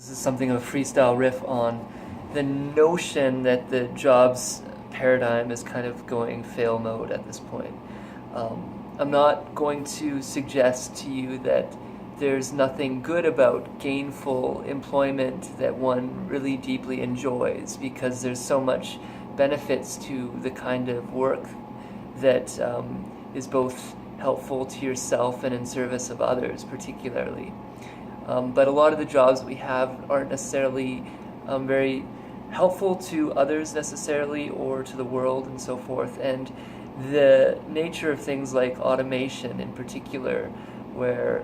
This is something of a freestyle riff on the notion that the jobs paradigm is kind of going fail mode at this point. I'm not going to suggest to you that there's nothing good about gainful employment that one really deeply enjoys, because there's so much benefits to the kind of work that is both helpful to yourself and in service of others particularly. But a lot of the jobs that we have aren't necessarily very helpful to others necessarily, or to the world and so forth. And the nature of things like automation in particular, where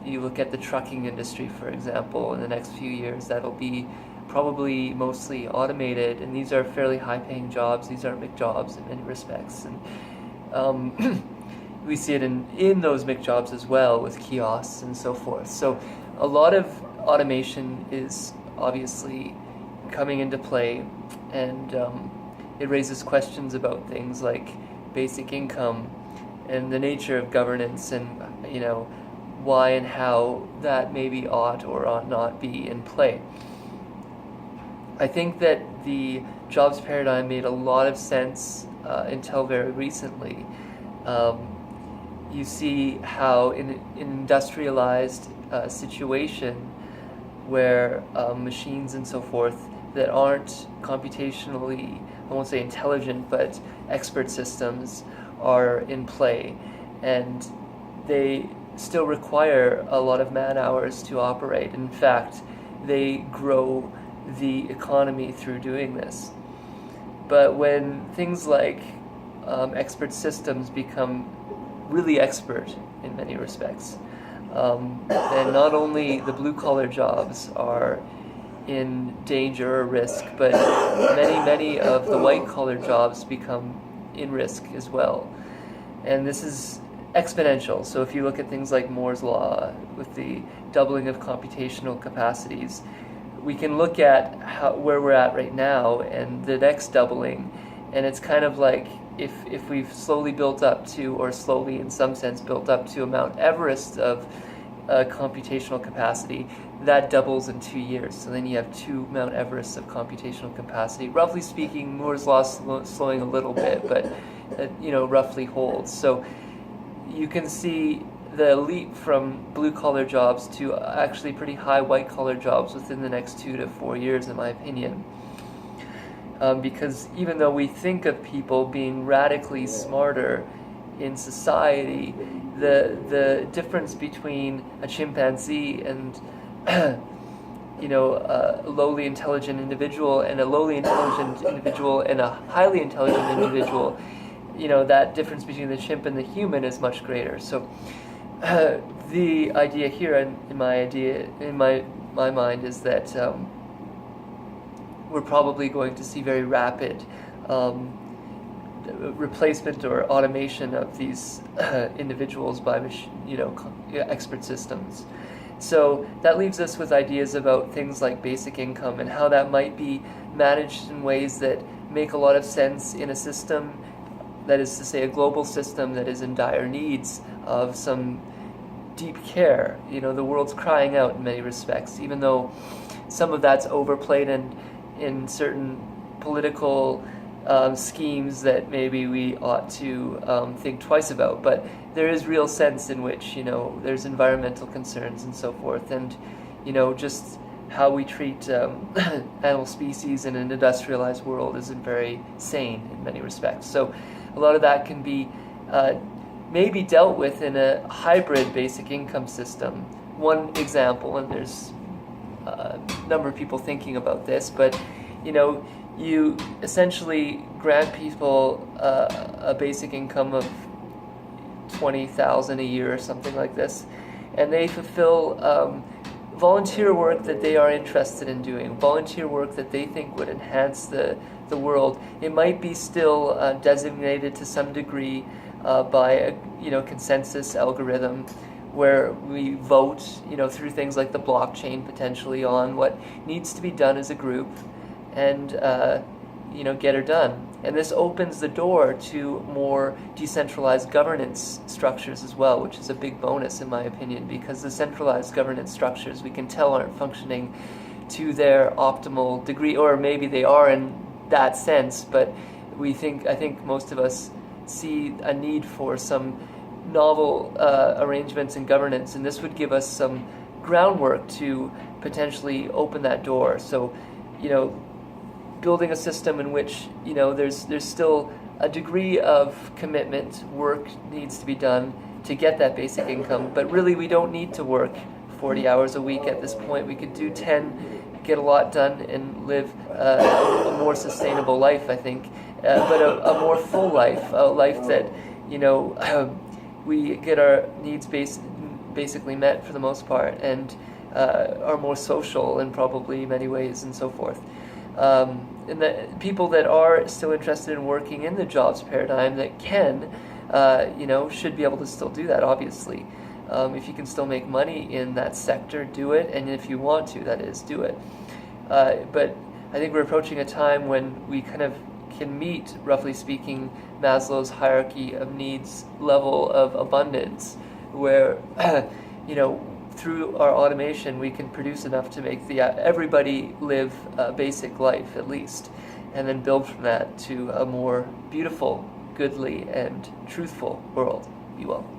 you look at the trucking industry, for example, in the next few years, that'll be probably mostly automated, and these are fairly high-paying jobs. These are McJobs in many respects, and we see it in those McJobs as well, with kiosks and so forth. So a lot of automation is obviously coming into play, and it raises questions about things like basic income and the nature of governance, and why and how that maybe ought or ought not be in play. I think that the jobs paradigm made a lot of sense until very recently. You see how in an industrialized situation where machines and so forth that aren't computationally, I won't say intelligent, but expert systems are in play, and they still require a lot of man hours to operate. In fact, they grow the economy through doing this. But when things like expert systems become really expert in many respects, and not only the blue-collar jobs are in danger or risk, but many of the white-collar jobs become in risk as well. And this is exponential. So if you look at things like Moore's law, with the doubling of computational capacities, we can look at where we're at right now and the next doubling, and it's kind of like if we've slowly built up to, or slowly in some sense built up to, a Mount Everest of computational capacity, that doubles in 2 years. So then you have 2 Mount Everests of computational capacity. Roughly speaking, Moore's law slowing a little bit, but roughly holds. So you can see the leap from blue-collar jobs to actually pretty high white-collar jobs within the next 2 to 4 years, in my opinion. Because even though we think of people being radically smarter in society, the difference between a chimpanzee and a lowly intelligent individual, and a lowly intelligent individual and a highly intelligent individual, that difference between the chimp and the human is much greater. So the idea here, in my mind, is that we're probably going to see very rapid replacement or automation of these individuals by expert systems. So that leaves us with ideas about things like basic income and how that might be managed in ways that make a lot of sense in a system, that is to say a global system that is in dire needs of some deep care. The world's crying out in many respects, even though some of that's overplayed and in certain political schemes that maybe we ought to think twice about. But there is real sense in which there's environmental concerns and so forth, and just how we treat animal species in an industrialized world isn't very sane in many respects. So a lot of that can be maybe dealt with in a hybrid basic income system. One example, and there's a number of people thinking about this, but you essentially grant people a basic income of $20,000 a year or something like this, and they fulfill volunteer work that they are interested in doing, volunteer work that they think would enhance the world. It might be still designated to some degree by a consensus algorithm, where we vote through things like the blockchain potentially on what needs to be done as a group, and get her done. And this opens the door to more decentralized governance structures as well, which is a big bonus in my opinion, because the centralized governance structures we can tell aren't functioning to their optimal degree, or maybe they are in that sense, but I think most of us see a need for some novel arrangements in governance, and this would give us some groundwork to potentially open that door. So, building a system in which there's still a degree of commitment, work needs to be done to get that basic income, but really we don't need to work 40 hours a week at this point. We could do 10, get a lot done, and live a more sustainable life, I think, but a more full life, a life that we get our needs basically met for the most part, and are more social in probably many ways and so forth. And the people that are still interested in working in the jobs paradigm that can, should be able to still do that, obviously. If you can still make money in that sector, do it, and if you want to, that is, do it. But I think we're approaching a time when we kind of can meet, roughly speaking, Maslow's hierarchy of needs level of abundance, where, through our automation, we can produce enough to make everybody live a basic life, at least, and then build from that to a more beautiful, goodly, and truthful world, if you will.